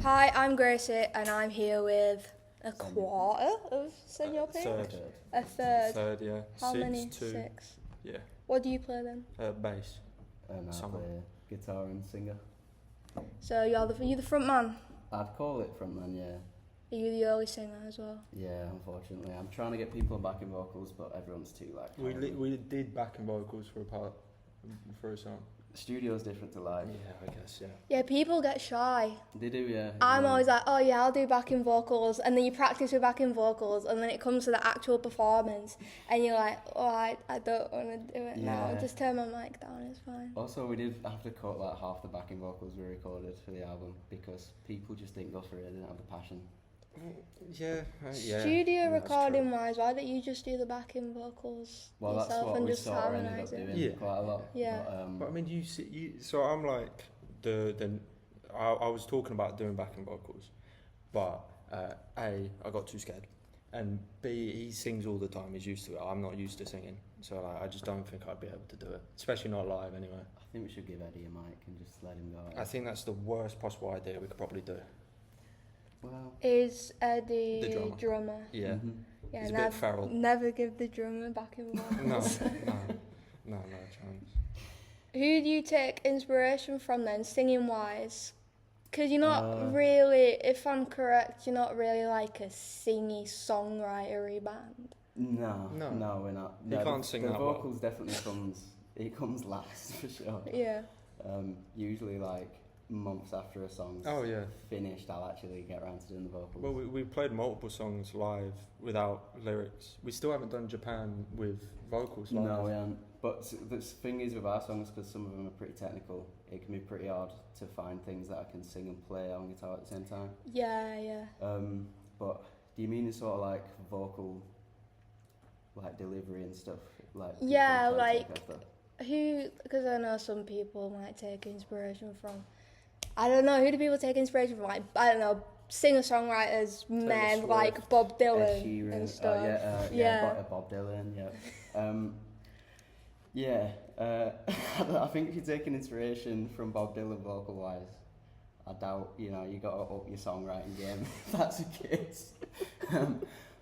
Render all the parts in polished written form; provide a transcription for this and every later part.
Hi, I'm Gracie, and I'm here with a quarter of Señor Pink. Third. A third. Third, yeah. How Six, many? two. 6. Yeah. What do you play then? Bass. And I Summer. play guitar and singer. So are you the front man? I'd call it frontman, yeah. Are you the early singer as well? Yeah, unfortunately. I'm trying to get people backing vocals, but everyone's too like. We did backing vocals for a song. Studio's different to live. Yeah, I guess, yeah. Yeah, people get shy. They do, yeah. I'm always like, oh yeah, I'll do backing vocals, and then you practice with backing vocals, and then it comes to the actual performance, and you're like, oh, I don't want to do it now. Yeah. Just turn my mic down, it's fine. Also, we did have to cut like half the backing vocals we recorded for the album because people just didn't go for it. They didn't have the passion. Yeah, yeah. Studio that's recording wise, why don't you just do the backing vocals Well, that's yourself what and we just sort of ended harmonise up it? doing Yeah. quite a lot. Yeah. But I mean, so I'm like I was talking about doing backing vocals, but A, I got too scared, and B, he sings all the time. He's used to it. I'm not used to singing, so like, I just don't think I'd be able to do it, especially not live anyway. I think we should give Eddie a mic and just let him go. I think that's the worst possible idea we could probably do. Well, Is Eddie The drummer. Yeah. mhm. Yeah, He's a bit feral. never give the drummer backing vocals. No chance. Who do you take inspiration from then, singing wise? Because you're not Uh, really, if I'm correct, you're not really like a singy songwritery band. No, No. we're not. He No, can't sing the that well. vocals definitely comes last for sure. Yeah. Usually like months after a song's Oh yeah. finished, I'll actually get around to doing the vocals. Well, we played multiple songs live without lyrics. We still haven't done Japan with vocals live. No, we haven't. But the thing is with our songs, because some of them are pretty technical, it can be pretty hard to find things that I can sing and play on guitar at the same time. Yeah. But do you mean the sort of like vocal, like delivery and stuff? Like people Yeah, try to like- take after? Who, because I know some people might take inspiration from, I don't know, who do people take inspiration from? Like, I don't know, singer-songwriters, men Swift. like Bob Ed Dylan Sheeran, and stuff. Bob Dylan, yeah. I think if you're taking inspiration from Bob Dylan vocal wise, I doubt, you gotta up your songwriting game if that's the case.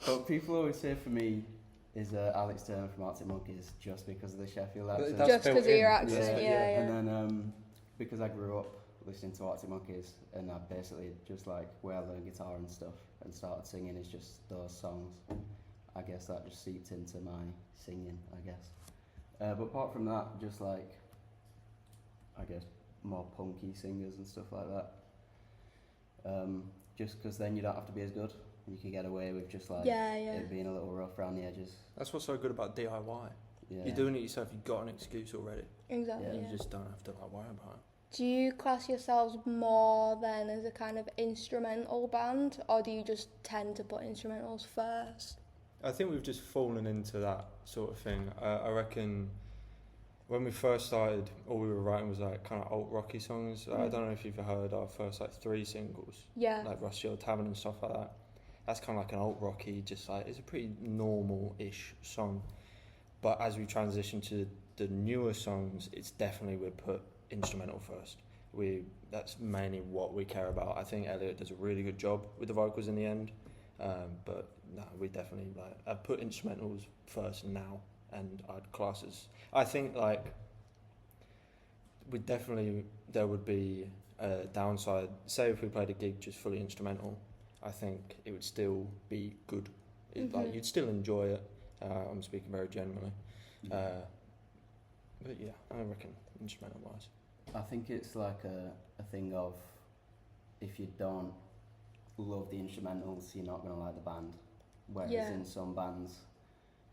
But people always say for me is Alex Turner from Arctic Monkeys just because of the Sheffield accent. That's Just built because of your in. accent, yeah. And then because I grew up listening to Arctic Monkeys and I basically just like where I learned guitar and stuff and started singing is just those songs. I guess that just seeped into my singing, I guess. But apart from that, just like, I guess, more punky singers and stuff like that. Just because then you don't have to be as good. You can get away with just like it being a little rough around the edges. That's what's so good about DIY. Yeah. You're doing it yourself. You've got an excuse already. Exactly. Yeah. You just don't have to like worry about it. Do you class yourselves more then as a kind of instrumental band, or do you just tend to put instrumentals first? I think we've just fallen into that sort of thing. I reckon when we first started, all we were writing was like kind of alt rocky songs. I don't know if you've heard our first like 3 singles, Yeah. like Rusty Old Tavern and stuff like that. That's kind of like an alt rocky, just like it's a pretty normal-ish song. But as we transition to the newer songs, it's definitely we put instrumental first. That's mainly what we care about. I think Elliot does a really good job with the vocals in the end, but no, we definitely like I put instrumentals first now, and I'd class as I think like there would be a downside. Say if we played a gig just fully instrumental, I think it would still be good. Like you'd still enjoy it. I'm speaking very generally, but yeah, I reckon instrumental wise. I think it's like a thing of if you don't love the instrumentals, you're not going to like the band. Whereas in some bands,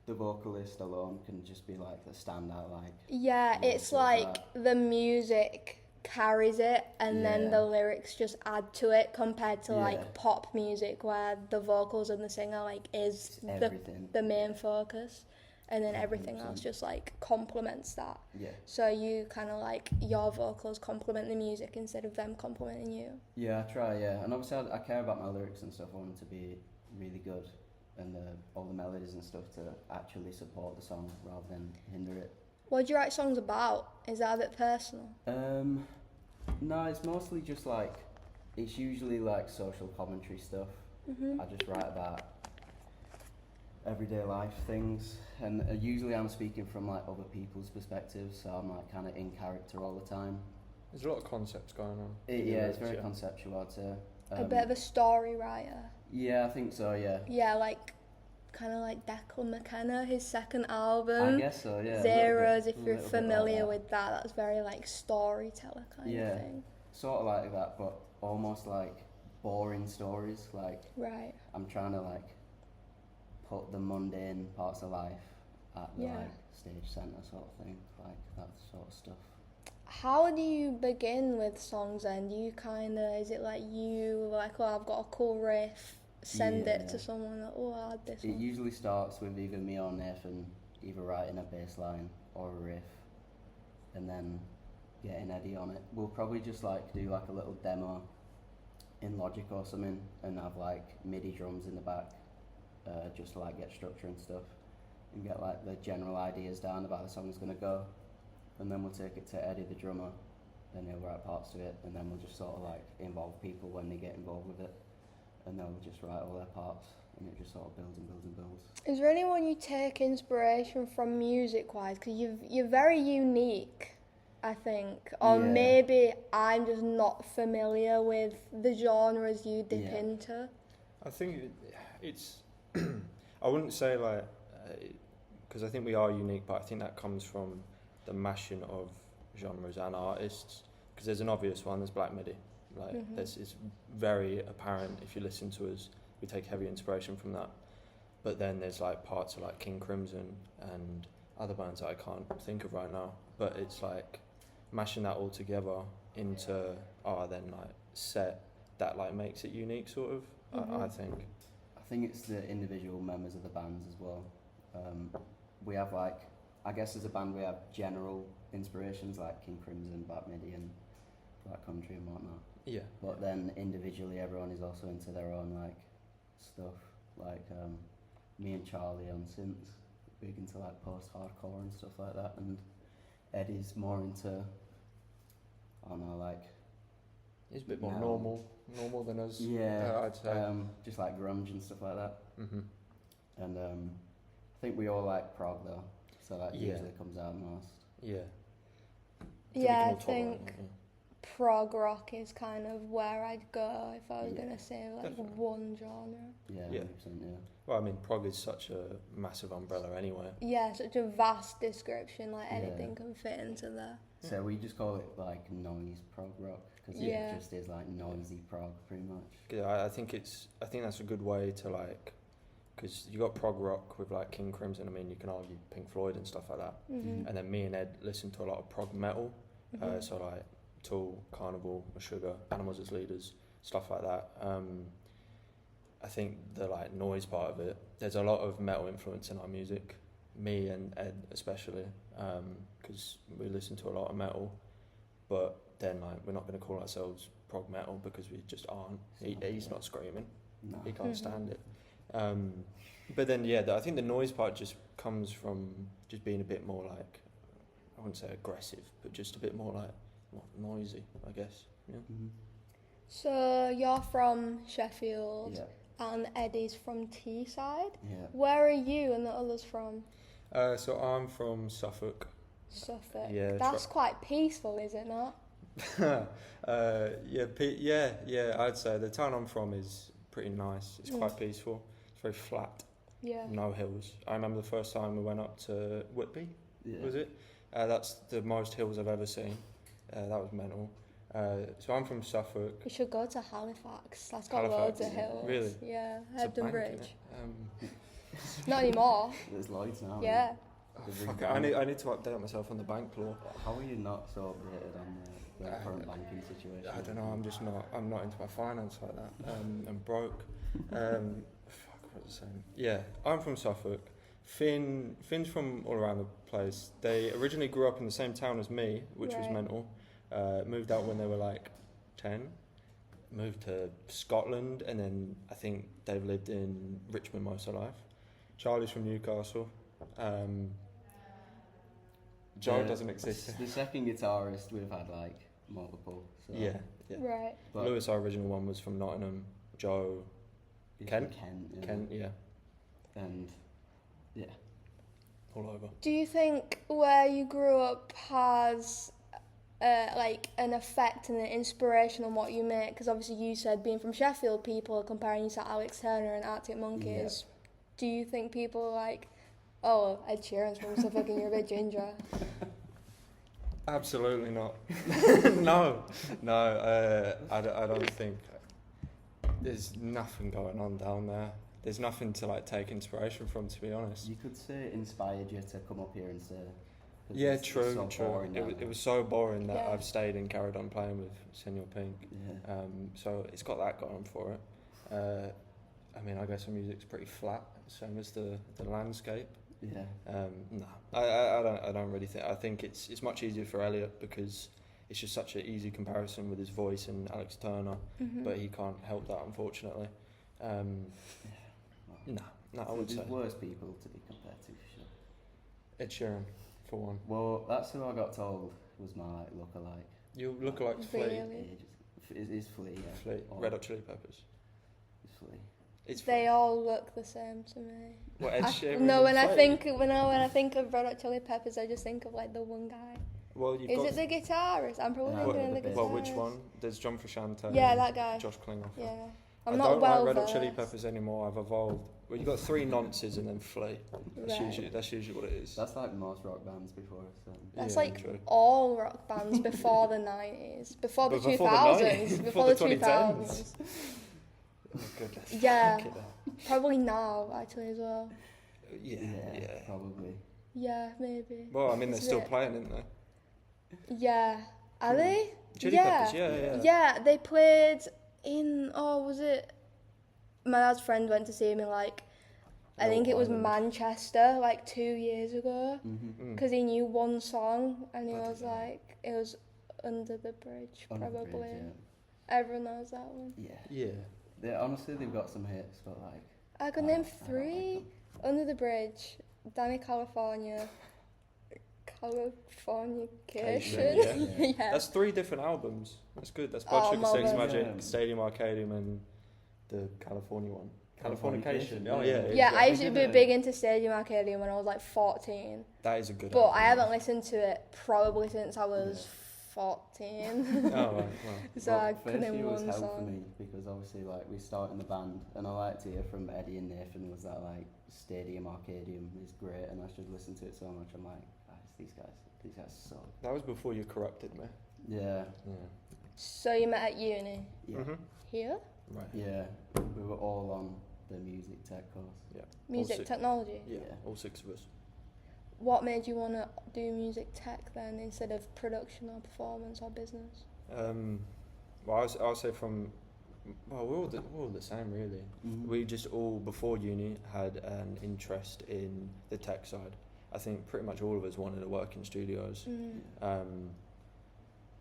the vocalist alone can just be like the standout. Like It's like the music carries it, and then the lyrics just add to it compared to like pop music where the vocals and the singer like is the main focus. And then everything else just like complements that. Yeah. So you kind of like your vocals complement the music instead of them complementing you. Yeah, I try. Yeah, and obviously I care about my lyrics and stuff. I want them to be really good, and all the melodies and stuff to actually support the song rather than hinder it. What do you write songs about? Is that a bit personal? No, it's mostly just like It's usually like social commentary stuff. I just write about everyday life things, and usually I'm speaking from like other people's perspectives, so I'm like kind of in character all the time. There's a lot of concepts going on. It's very conceptual, I'd say. A bit of a story writer. Yeah, I think so, yeah. Yeah, like, kind of like Declan McKenna, his second album. I guess so, yeah. Zeros, if you're familiar with that, that's very like storyteller kind of thing. Sort of like that, but almost like boring stories. Like, right. I'm trying to like put the mundane parts of life at the like stage centre sort of thing, like that sort of stuff. How do you begin with songs then? Do you kind of, is it like you, like, oh, I've got a cool riff, send it to someone, like, oh, I had this one? It usually starts with either me or Nathan, either writing a bass line or a riff, and then getting Eddie on it. We'll probably just like do like a little demo in Logic or something, and have like MIDI drums in the back, just to like get structure and stuff, and get like the general ideas down about how the song's gonna go. And then we'll take it to Eddie, the drummer, and he'll write parts to it, and then we'll just sort of like involve people when they get involved with it, and then we'll just write all their parts, and it just sort of builds and builds and builds. Is there anyone you take inspiration from music-wise? Because you're very unique, I think, or maybe I'm just not familiar with the genres you dip into. I think it's, I wouldn't say like, because I think we are unique, but I think that comes from the mashing of genres and artists, because there's an obvious one, there's Black Midi, like this is very apparent if you listen to us, we take heavy inspiration from that, but then there's like parts of like King Crimson and other bands that I can't think of right now, but it's like mashing that all together into then like set that like makes it unique sort of. I think it's the individual members of the bands as well. We have like, I guess as a band we have general inspirations like King Crimson, Black Midi and Black Country and whatnot. Yeah. But then individually everyone is also into their own like stuff. Like me and Charlie on synths, big into like post-hardcore and stuff like that, and Eddie's more into, I don't know, like... He's a bit more normal than us. Yeah, I'd say. Just like grunge and stuff like that. Mm-hmm. And I think we all like prog though. So that usually comes out most. Yeah. I think prog rock is kind of where I'd go if I was going to say like one genre. Yeah, 100%, yeah. Well, I mean, prog is such a massive umbrella anyway. Yeah, such a vast description, like anything can fit into there. So we just call it like noise prog rock, because it just is like noisy prog pretty much. Yeah, I think that's a good way to like, because you got prog rock with like King Crimson. I mean, you can argue Pink Floyd and stuff like that. Mm-hmm. And then me and Ed listen to a lot of prog metal. So like Tool, Carnival, Sugar, Animals as Leaders, stuff like that. I think the like noise part of it, there's a lot of metal influence in our music. Me and Ed especially, because we listen to a lot of metal. But then like we're not going to call ourselves prog metal because we just aren't. He's not screaming. No. He can't stand it. But then I think the noise part just comes from just being a bit more like, I wouldn't say aggressive, but just a bit more like noisy, I guess. Yeah. Mm-hmm. So you're from Sheffield and Eddie's from Teesside. Yeah. Where are you and the others from? So I'm from Suffolk. Suffolk. Yeah. That's quite peaceful, is it not? I'd say the town I'm from is pretty nice. It's quite peaceful. It's very flat. Yeah. No hills. I remember the first time we went up to Whitby. Was it? That's the most hills I've ever seen. That was mental. So I'm from Suffolk. You should go to Halifax. That's got loads of hills. Really? Yeah, Hebden Bridge. Not anymore. There's loads now. Yeah. Oh, fuck it. I need to update myself on the bank law. How are you not so updated on the current banking situation? I don't know. I'm not into my finance like that. I'm broke. What was I saying? Yeah, I'm from Suffolk. Finn's from all around the place. They originally grew up in the same town as me, which was mental. Moved out when they were like 10. Moved to Scotland, and then I think they've lived in Richmond most of their life. Charlie's from Newcastle. Joe doesn't exist. The second guitarist we've had like multiple. So. Yeah, Yeah. Right. But Lewis, our original one, was from Nottingham. Joe, he's Kent? from Kent, yeah, and yeah. all over. Do you think where you grew up has like an effect and an inspiration on what you make? Because obviously you said being from Sheffield, people are comparing you to Alex Turner and Arctic Monkeys. Yeah. Do you think people are like, oh, Ed Sheeran's from so fucking you're a bit ginger? Absolutely not. No, I don't think. There's nothing going on down there. There's nothing to like take inspiration from, to be honest. You could say it inspired you to come up here and say. Yeah, it's true. boring down It there. was so boring that Yeah. I've stayed and carried on playing with Señor Pink. Yeah. So it's got that going for it. I mean, I guess the music's pretty flat, same as the landscape. Yeah. No, I don't really think. I think it's much easier for Elliot because it's just such an easy comparison with his voice and Alex Turner, but he can't help that, unfortunately. No, I would say There's worse people to be compared to, for sure. Ed Sheeran, for one. Well, that's who I got told was my like lookalike. You look like Flea. Really? It is Flea, yeah. Flea. Or Red Hot Chili Peppers. It's Flea. It's They Flea. all look the same to me. What, Ed Sheeran? No, and when Flea? I think of Red Hot Chili Peppers, I just think of like the one guy. Well, you've Is got it the guitarist? I'm probably No, thinking of the the guitarist. well, which one? There's John Frusciante. Yeah, and that guy. Josh Klinghoffer. Yeah, I I'm don't not well like Red Hot versed. Chili Peppers anymore. I've evolved. Well, you've got three nonces and then Flea. Right. That's usually what it is. That's like most rock bands before us. That's Yeah, like true. all rock bands before the 90s, before the But before the 2000s, 90s, before the 2010s. 2000s. Oh, goodness. Yeah. Fucking hell. Probably now, actually, as well. Yeah. Probably. Yeah, maybe. Well, I mean, they're Is still it? playing, aren't they? Yeah. Are they? Chili yeah. Peppers, yeah. Yeah, they played in, was it? My dad's friend went to see him in like, I think it was Ireland. Manchester, like 2 years ago. Mm-hmm. Because he knew one song and he Bloody was hell. like, it was Under the Bridge, probably. Yeah. Everyone knows that one. Yeah. Honestly, they've got some hits, but like. I could I name don't like 3. them. Under the Bridge, Danny California, Californication. Yeah. Yeah. That's 3 different albums. That's good. That's Oh, Blood Sugar Sex marvellous. Magic, Yeah. Stadium Arcadium, and the California one. Californication, Californication. Oh, yeah. Yeah, I we used to did be a- big into Stadium Arcadium when I was like 14. That is a good But album. I haven't listened to it probably since I was 14. Oh, right. Well. So I First couldn't year name was one hell for song. me because obviously like we started in the band and I liked to hear from Eddie and Nathan was that like Stadium Arcadium is great and I should listen to it so much. I'm like, these guys suck. That was before you corrupted me. Yeah, So you met at uni? yeah, Mm-hmm. Here? Right. yeah. We were all on the music tech course. Yeah. Music six. technology? Yeah. Yeah. All 6 of us. What made you want to do music tech then instead of production or performance or business? Well, I'll say from. Well, we're all the same, really. Mm-hmm. We just all, before uni, had an interest in the tech side. I think pretty much all of us wanted to work in studios.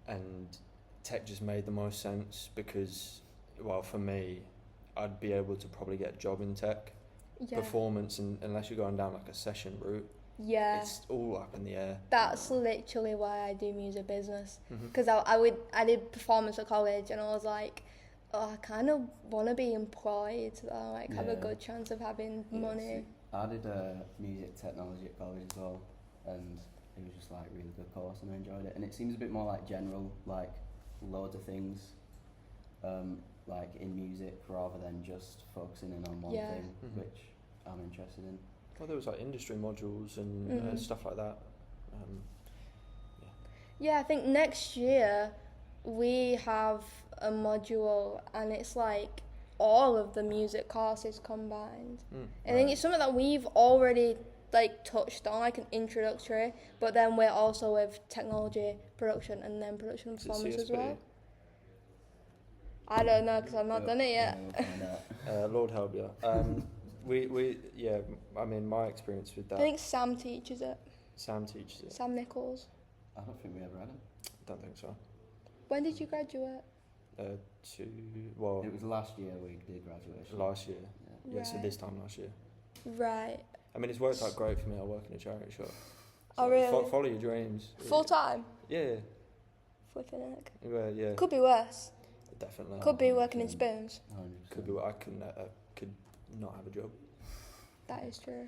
And tech just made the most sense because, well, for me, I'd be able to probably get a job in tech. Yeah. Performance, and unless you're going down like a session route, Yeah. it's all up in the air. That's literally why I do music business. Mhm. Because I did performance at college and I was like, oh, I kind of want to be employed. I like have a Yeah. good chance of having money. I did music technology at college as well, and it was just like a really good course, and I enjoyed it. And it seems a bit more like general, like loads of things, like in music, rather than just focusing in on one Yeah. thing, Mhm. which I'm interested in. Well, there was like industry modules and Mhm. stuff like that. Yeah, I think next year we have a module and it's like all of the music courses combined. I think it's something that we've already like touched on, like an introductory, but then we're also with technology, production, and then production and Is it performance as CSP? well. I don't know because I've not done it yet. Yeah, we'll find out. Lord help you. Yeah. I mean, my experience with I that. think Sam teaches it. Sam teaches it. Sam Nichols. I don't think we ever had it. Don't think so. When did you graduate? Well, It was last year we did graduation. last year. Yeah. Yeah, so Right. this time last year. Right. I mean, it's worked out great for me. I work in a charity shop. Oh, really? Follow your dreams. Full time? Yeah. Flipping heck. Yeah. Could be worse. definitely. Could be working in spoons. 100%. Could be what I could not have a job. That is true.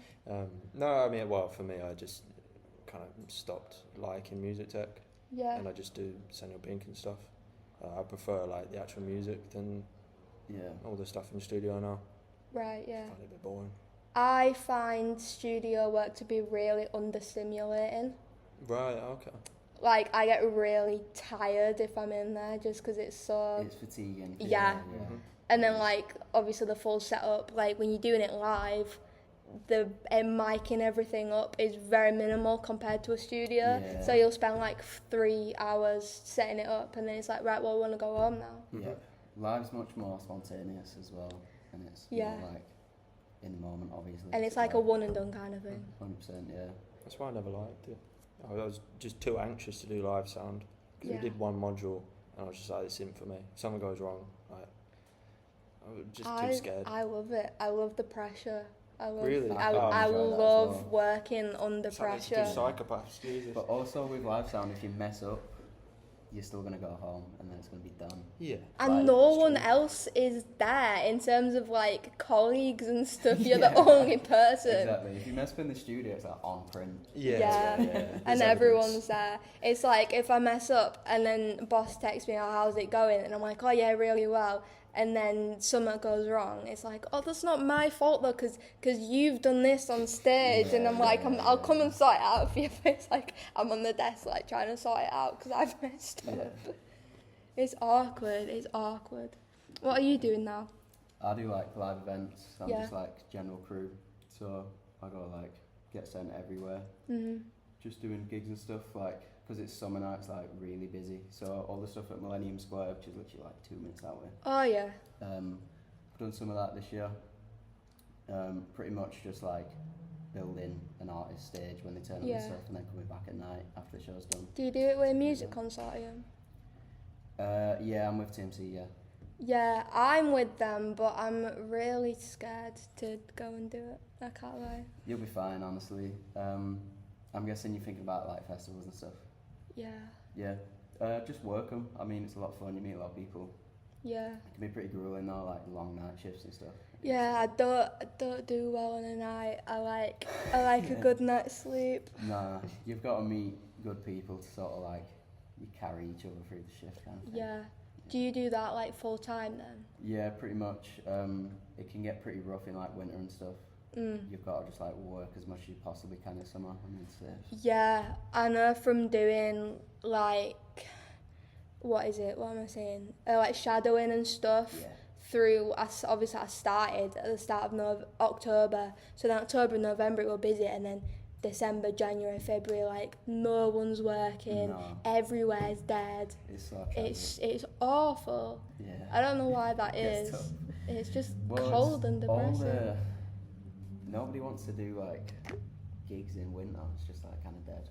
No, I mean, well, for me, I just kind of stopped liking music tech, Yeah. and I just do Señor Pink and stuff. I prefer like the actual music than all the stuff in the studio now. Right, yeah. I find it a bit boring. I find studio work to be really understimulating. Right, okay. Like, I get really tired if I'm in there just because it's so... It's fatiguing. Yeah. Mm-hmm. And then, like, obviously the full setup, like, when you're doing it live, the micing everything up is very minimal compared to a studio. Yeah. So you'll spend, like, 3 hours setting it up, and then it's like, right, well, we want to go home now. Yeah. Live's much more spontaneous as well, and it's Yeah. more like in the moment, obviously. And it's like a one and done kind of thing. 100%, yeah. That's why I never liked it. I was just too anxious to do live sound. Because Yeah. we did one module, and I was just like, this isn't for me. If something goes wrong, like, I was just too scared. I love it. I love the pressure. Really? I I enjoy that as love well. working under It's like pressure. two psychopaths, Jesus. But also with live sound, if you mess up, you're still going to go home and then it's going to be done. Yeah. And Like, no it's one true. else is there in terms of like colleagues and stuff. You're Yeah. the only person. Exactly. If you mess up in the studio, it's like on print. Yeah. Yeah. Yeah. And There's everyone's evidence. there. It's like if I mess up and then boss texts me, oh, how's it going? And I'm like, oh yeah, really well. And then something goes wrong. It's like, oh, that's not my fault though, because you've done this on stage. And I'm like, I'll come and sort it out for you. It's like I'm on the desk like trying to sort it out because I've messed up. Yeah. It's awkward. It's awkward. What are you doing now? I do like live events. I'm Yeah. just like general crew. So I go like get sent everywhere. Mhm. Just doing gigs and stuff like, because it's summer now, it's like really busy. So all the stuff at Millennium Square, which is literally like 2 minutes that way. Oh yeah. I've done some of that this year. Pretty much just like building an artist stage when they turn up Yeah. and stuff, and then coming back at night after the show's done. Do you do it with a music consortium? Yeah, I'm with TMC, yeah. Yeah, I'm with them, but I'm really scared to go and do it. I can't lie. You'll be fine, honestly. I'm guessing you're thinking about like festivals and stuff. Yeah. Yeah. Just work them. I mean, it's a lot of fun. You meet a lot of people. Yeah. It can be pretty grueling though, like long night shifts and stuff. Yeah, I don't do well on a night. I like a good night's sleep. Nah, you've got to meet good people to sort of like, you carry each other through the shift kind of thing. Yeah. Do you do that like full time then? Yeah, pretty much. It can get pretty rough in like winter and stuff. You've got to just like work as much as you possibly can in summer and then safe. Yeah, I know from doing like, what is it? What am I saying? Like shadowing and stuff. Yeah. Through, obviously I started at the start of October, so then October and November it were busy, and then December, January, February, like no one's working, No. everywhere's dead. It's so tragic. It's awful. Yeah. I don't know why that It's is. tough. It's just Well, cold it's and all depressing. nobody wants to do like gigs in winter. It's just like kind of dead.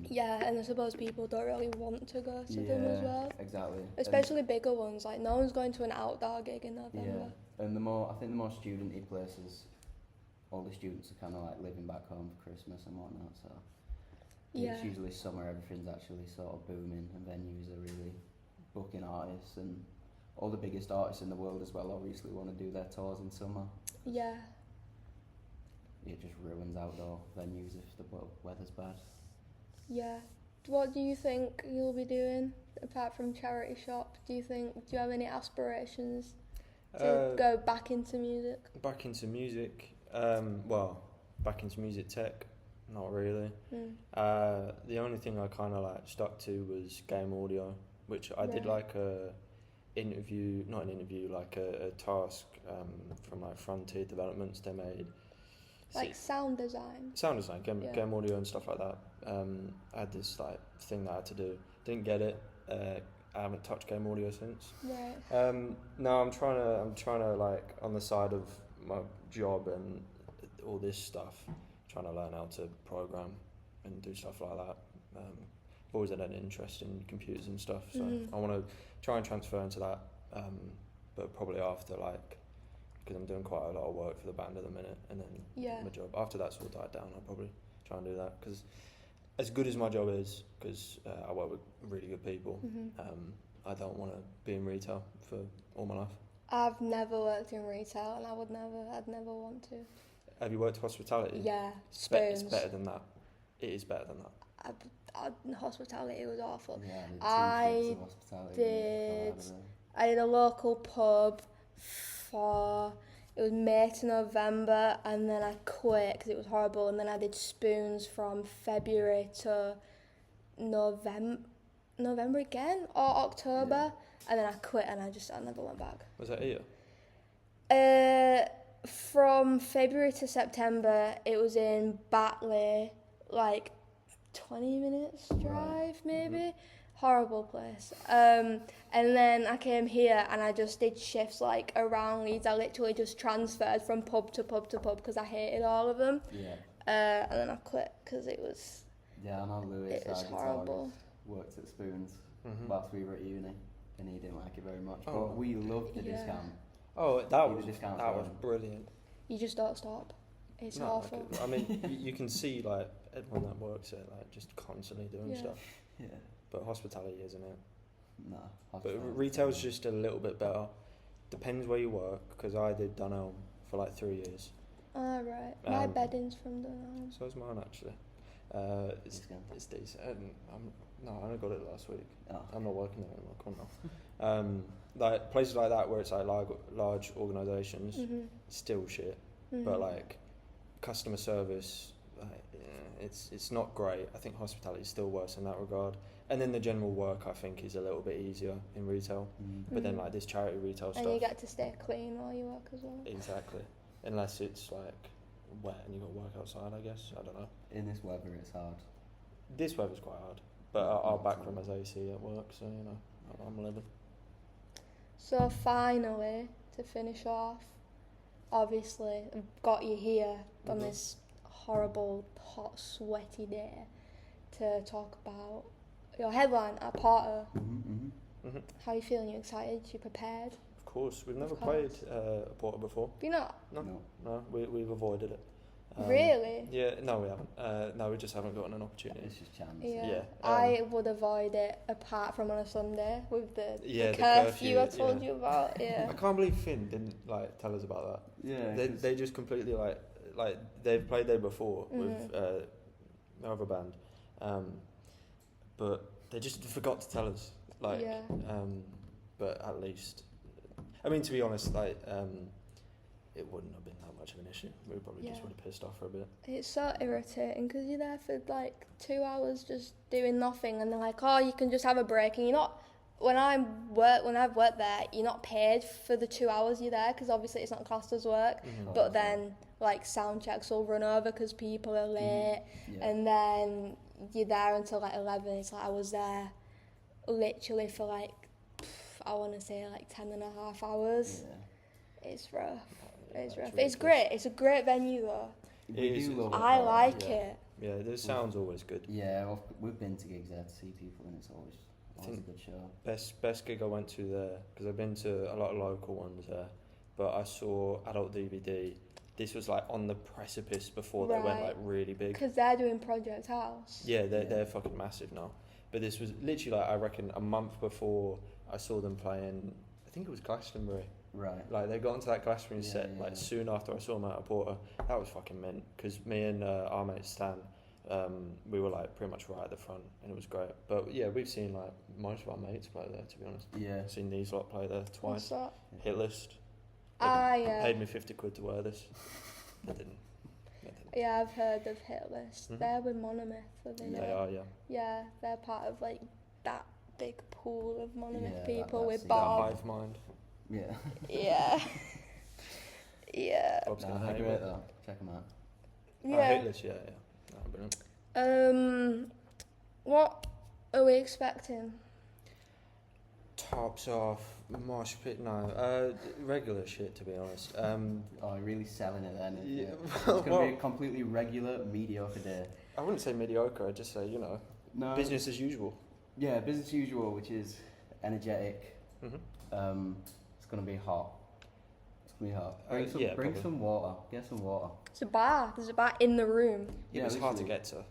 Yeah, and I suppose people don't really want to go to them as well. Exactly. Especially bigger ones, like no one's going to an outdoor gig in November. Yeah, and I think the more studenty places, all the students are kind of like living back home for Christmas and whatnot. So Yeah. it's usually summer. Everything's actually sort of booming, and venues are really booking artists, and all the biggest artists in the world as well. Obviously, want to do their tours in summer. Yeah. It just ruins outdoor venues if the weather's bad. Yeah. What do you think you'll be doing apart from charity shop? Do you have any aspirations to go back into music? Back into music, back into music tech, not really. The only thing I kind of like stuck to was game audio, which I did Right. like a task from like Frontier Developments they made. Like sound design? Sound design, Yeah. game audio and stuff like that. I had this like thing that I had to do. Didn't get it. I haven't touched game audio since. Right. No, I'm trying to like on the side of my job and all this stuff, trying to learn how to program and do stuff like that. I've always had an interest in computers and stuff, so I want to try and transfer into that. But probably after because I'm doing quite a lot of work for the band at the minute, and then my job after that's all died down, I'll probably try and do that, because as good as my job is, because I work with really good people, I don't want to be in retail for all my life. I've never worked in retail, and I'd never want to. Have you worked hospitality? Yeah, It's better than that. It is better than that. Hospitality was awful. Yeah, I did a local pub for, it was May to November, and then I quit because it was horrible, and then I did Spoons from February to November again, or October, and then I quit, and I never went back. Was that here? From February to September, it was in Batley, like 20 minutes drive, maybe. Mm-hmm. Horrible place. And then I came here and I just did shifts like around Leeds. I literally just transferred from pub to pub to pub because I hated all of them. Yeah. And then I quit because it was. Yeah, I know Louis. It was horrible. Worked at Spoons mm-hmm. whilst we were at uni, and he didn't like it very much. Oh. But we loved the discount. Oh, that was brilliant. You just don't stop. It's awful. I mean, you can see like everyone that works there, like just constantly doing stuff. Yeah. But hospitality, isn't it? No. But retail's just a little bit better. Depends where you work, because I did Dunelm for like 3 years. Oh, right. My bedding's from Dunelm. So is mine, actually. It's decent. I only got it last week. Oh. I'm not working there anymore. Come on now. Like places like that where it's like large organisations, mm-hmm. still shit. Mm-hmm. But like customer service, it's not great. I think hospitality is still worse in that regard. And then the general work, I think, is a little bit easier in retail. Mm-hmm. But then like this charity retail stuff. And you get to stay clean while you work as well. Exactly. Unless it's like wet and you got to work outside, I guess. I don't know. In this weather, it's hard. This weather's quite hard. But our back room has AC at work, so you know, I'm living. So finally, to finish off, obviously, I've got you here on this horrible, hot, sweaty day to talk about your headline at Oporto. Mm-hmm. How are you feeling? You excited? You prepared? Of course. We've never played Oporto before. Have you not? No. We've avoided it. Really? Yeah, no, we haven't. No, we just haven't gotten an opportunity. It's just chance. Yeah. I would avoid it apart from on a Sunday with the curfew I told you about. Yeah. I can't believe Finn didn't like tell us about that. Yeah. They just completely like they've played there before with another band, but they just forgot to tell us. But at least, I mean, to be honest, like it wouldn't have been that much of an issue. We probably just would have pissed off for a bit. It's so irritating because you're there for like 2 hours just doing nothing, and they're like, "Oh, you can just have a break," and you're not. When I've worked there, you're not paid for the 2 hours you're there because obviously it's not classed as work. Mm-hmm. But then like sound checks will run over because people are late, and then you're there until like 11. It's like I was there literally for like I want to say like 10.5 hours. Yeah. It's rough. It's rough. It's great. It's a great venue though. I like it. Yeah, the sound's always good. Yeah, we've been to gigs there to see people, and it's always a good show. Best gig I went to there, because I've been to a lot of local ones there, but I saw Adult DVD. This was like on the precipice before they went like really big. Because they're doing Project House. Yeah, they're fucking massive now. But this was literally like I reckon a month before I saw them playing. I think it was Glastonbury. Right. Like they got into that Glastonbury set soon after I saw them at Oporto. That was fucking mint, because me and our mate Stan, we were like pretty much right at the front, and it was great. But yeah, we've seen like most of our mates play there, to be honest. Yeah. I've seen these lot play there twice. What's that? Hit List. They paid me 50 quid to wear this. They didn't. Yeah, I've heard of Hit List. Mm-hmm. They're with Monomyth, are they? They are, yeah. Yeah, they're part of like that big pool of Monomyth people with Bob. Hive mind. Yeah. Yeah. Yeah. Bob's gonna hate it though. Check them out. Yeah. Hit List, yeah. Brilliant. What are we expecting? Tops off, mosh pit, no. Regular shit, to be honest. You're really selling it then. Yeah. It's going to be a completely regular, mediocre day. I wouldn't say mediocre, I'd just say, business as usual. Yeah, business as usual, which is energetic. Mm-hmm. It's going to be hot. Bring some water. Get some water. It's a bar. There's a bar in the room. Yeah, it's hard to get to.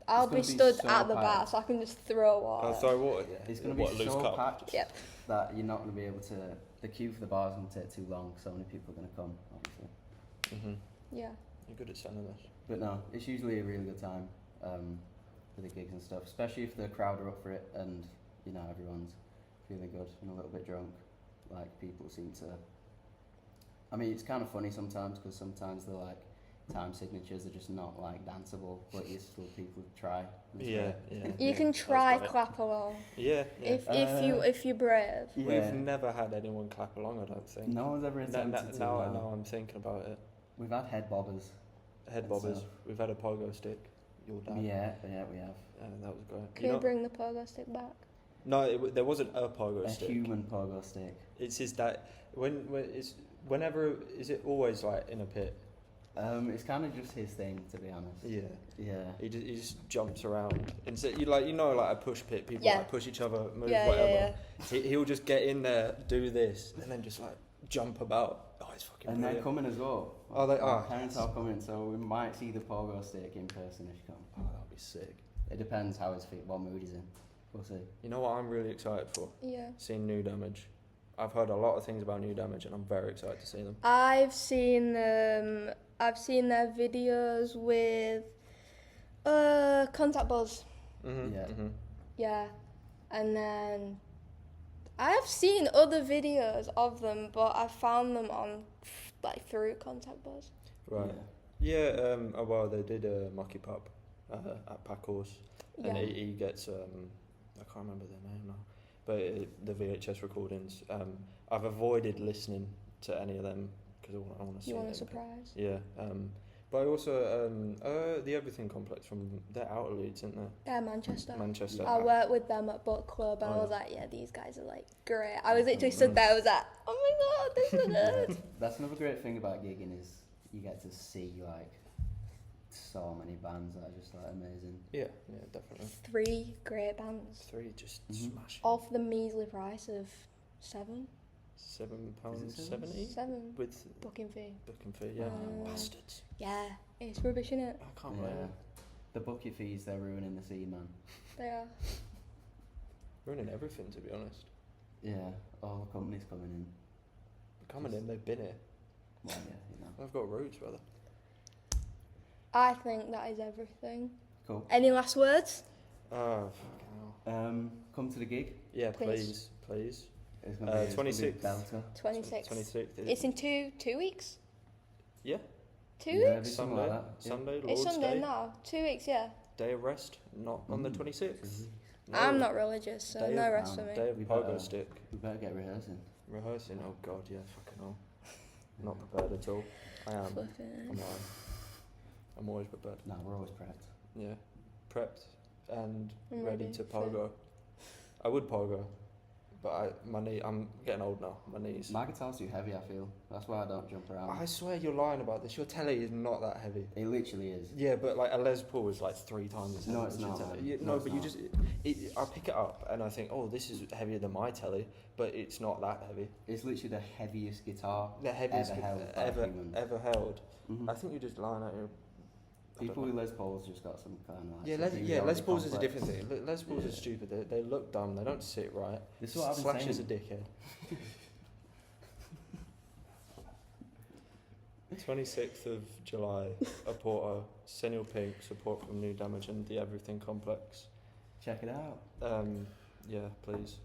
I'll gonna be be stood so at the bar, packed. so I can just throw water. Throw water. It's going to What, be loose so cup? packed Yep. that you're not going to be able to. The queue for the bar is going to take too long. So many people are going to come, obviously. Yeah. You're good at selling this. But no, it's usually a really good time for the gigs and stuff, especially if the crowd are up for it and you know everyone's feeling good and a little bit drunk. Like people seem to. I mean, it's kind of funny sometimes because sometimes the like time signatures are just not like danceable, but you still people try. It's Yeah, great. yeah. You can That's try great. clap along Yeah, yeah. if you're brave. Yeah. We've never had anyone clap along, I don't think. No one's ever attempted to. Now I'm thinking about it. We've had head bobbers. Head That's bobbers. We've had a pogo stick. Your dad. Yeah, we have. That was great. Can you bring the pogo stick back? No, there wasn't a pogo A stick. human pogo stick. It's his dad. Whenever is it always like in a pit? It's kind of just his thing, to be honest. Yeah. Yeah. He just jumps around. Instead, like a push pit. People Yeah. like push each other, move Yeah, whatever. He'll just get in there, do this, and then just like jump about. Oh, it's fucking. And brilliant. they're coming as well. Oh, they My are. parents are coming, so we might see the pogo stick in person if you come. Oh, that'll be sick. It depends how his feet, what mood he's in. We'll see. You know what I'm really excited for? Yeah. Seeing New Damage. I've heard a lot of things about New Damage, and I'm very excited to see them. I've seen their videos with Contact Buzz. Mm-hmm. Yeah. Mm-hmm. Yeah. And then I have seen other videos of them, but I found them on through Contact Buzz. Right. Yeah. Well, they did a Mucky Pup at Pack Horse, and Yeah. he gets I can't remember their name now, but the VHS recordings. I've avoided listening to any of them because I want to see. You want a them. surprise? Yeah. But I also the Everything Complex they're out of Leeds, aren't they? They're Manchester. Manchester. I worked with them at book club, and Oh, I was yeah. like, yeah, these guys are like great. I was literally stood there. I was like, oh my god, this is good. That's another great thing about gigging is you get to see like so many bands that are just like amazing. Yeah, definitely. 3 great bands, 3 just Mhm. smashing. all for the measly price of £7 £7.70 7 with booking fee. booking fee. Yeah, Oh. bastards. Yeah, it's rubbish, innit? I can't blame Yeah. them. The bucket fees, they're ruining the scene, man. They are. Ruining everything, to be honest. Yeah, all the companies coming in. Coming in, they've been here. Well, yeah, you know. They've got roots, brother. I think that is everything. Cool. Any last words? Oh, fucking hell. Come to the gig. Yeah, Please. please. It's gonna be a 26th. belter. 26th. 26th. It's in two weeks? Yeah. 2 Yeah, weeks? something like that. Yeah. Sunday, It's Lord's Sunday Day. now. 2 weeks, yeah. Day of rest, not on the 26th. Mhm. No. I'm not religious, so Day no of- rest for me. Day of We pogo better- stick. We better get rehearsing. Rehearsing, oh god, yeah, fucking hell. Not prepared at all. I am. Flipping. I'm lying. I'm always prepared. No, we're always prepped. Yeah. Prepped and I'm ready ready to for- pogo. I would pogo, but I'm getting old now. My knees. My guitar's too heavy, I feel. That's why I don't jump around. I swear you're lying about this. Your telly is not that heavy. It literally is. Yeah, but like a Les Paul is like 3 times as heavy. No, it's as your not, telly. man. You, No, no, it's but you not. just I pick it up and I think, oh, this is heavier than my telly, but it's not that heavy. It's literally the heaviest guitar The heaviest ever held by ever humans. ever held. Mhm. I think you're just lying at your. I People don't with know. Les Pauls just got some kind of like Yeah, superiority Les Pauls is a complex. different thing. Les Pauls Yeah. are stupid. They look dumb. They don't sit right. This is what I've been Slash is a saying. dickhead. 26th of July, Oporto, Señor Pink, support from New Damage and the Everything Complex. Check it out. Yeah, please.